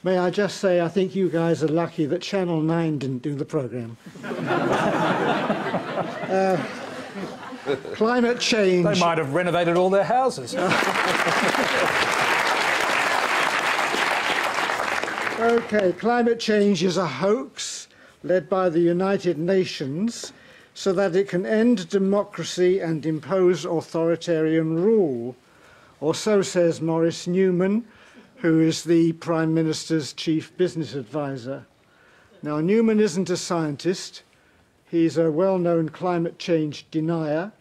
may I just say, I think you guys are lucky that Channel 9 didn't do the programme. Climate change... They might have renovated all their houses. OK, climate change is a hoax led by the United Nations so that it can end democracy and impose authoritarian rule. Or so says Maurice Newman, who is the Prime Minister's chief business advisor. Now, Newman isn't a scientist. He's a well-known climate change denier.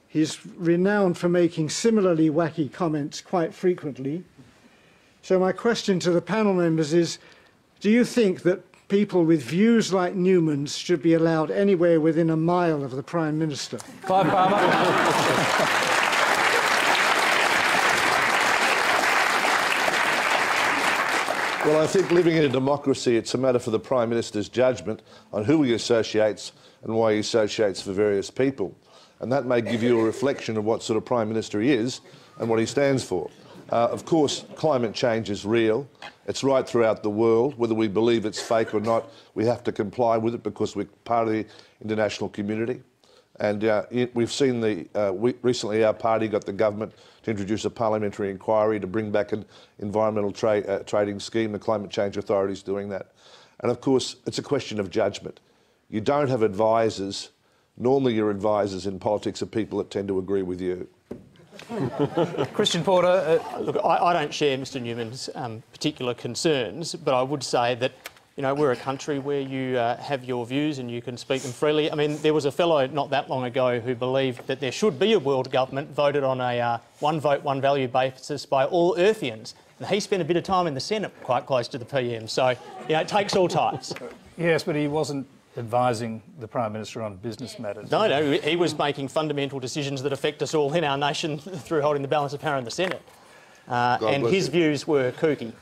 He's renowned for making similarly wacky comments quite frequently. So my question to the panel members is, do you think that people with views like Newman's should be allowed anywhere within a mile of the Prime Minister? Clive Palmer. Well, I think living in a democracy, it's a matter for the Prime Minister's judgment on who he associates and why he associates for various people. And that may give you a reflection of what sort of Prime Minister he is and what he stands for. Of course, climate change is real. It's right throughout the world. Whether we believe it's fake or not, we have to comply with it because we're part of the international community. And we've seen recently our party got the government to introduce a parliamentary inquiry to bring back an environmental trading scheme. The Climate Change Authority is doing that. And of course, it's a question of judgment. You don't have advisors. Normally your advisors in politics are people that tend to agree with you. Christian Porter. Look, I don't share Mr Newman's particular concerns, but I would say that, you know, we're a country where you have your views and you can speak them freely. I mean, there was a fellow not that long ago who believed that there should be a world government voted on a one vote, one value basis by all Earthians. And he spent a bit of time in the Senate quite close to the PM, so, you know, it takes all types. Yes, but he wasn't advising the Prime Minister on business matters. No, he was making fundamental decisions that affect us all in our nation through holding the balance of power in the Senate. And his views were kooky.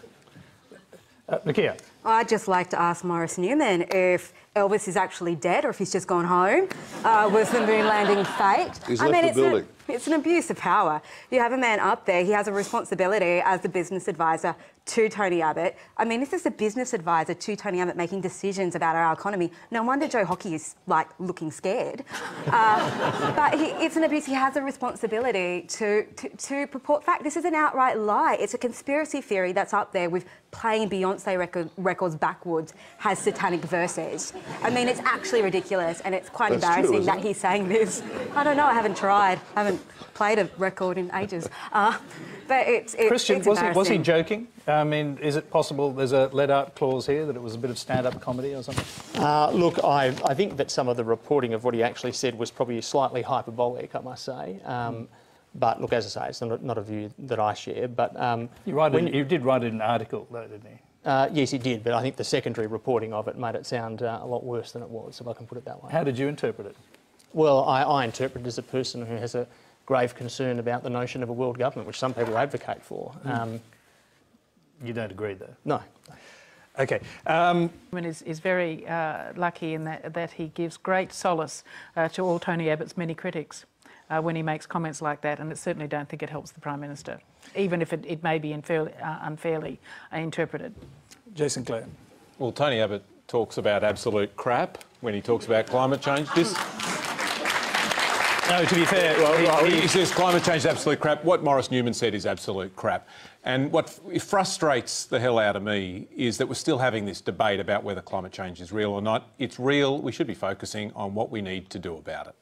Nakia. I'd just like to ask Maurice Newman if Elvis is actually dead or if he's just gone home. Was the moon landing faked? He's left the building. It's an abuse of power. You have a man up there, he has a responsibility as the business advisor to Tony Abbott. I mean, if there's a business advisor to Tony Abbott making decisions about our economy, no wonder Joe Whacky is, like, looking scared. But it's an abuse. He has a responsibility to purport fact. This is an outright lie. It's a conspiracy theory that's up there with playing Beyonce records backwards, has satanic verses. I mean, it's actually ridiculous, and it's quite embarrassing that he's saying this. I don't know, I haven't tried. I haven't played a record in ages. But it's Christian, it's was he joking? I mean, is it possible there's a let-out clause here, that it was a bit of stand-up comedy or something? Look, I think that some of the reporting of what he actually said was probably slightly hyperbolic, I must say. But look, as I say, it's not a view that I share. But you did write in an article, though, didn't he? Yes, he did. But I think the secondary reporting of it made it sound a lot worse than it was, if I can put it that way. How did you interpret it? Well, I interpret it as a person who has a grave concern about the notion of a world government, which some people advocate for. You don't agree, though? No. OK. Is very lucky in that he gives great solace to all Tony Abbott's many critics when he makes comments like that, and I certainly don't think it helps the Prime Minister, even if it may be unfairly interpreted. Jason Clare. Well, Tony Abbott talks about absolute crap when he talks about climate change. No, to be fair... He says climate change is absolute crap. What Maurice Newman said is absolute crap. And what frustrates the hell out of me is that we're still having this debate about whether climate change is real or not. It's real. We should be focusing on what we need to do about it.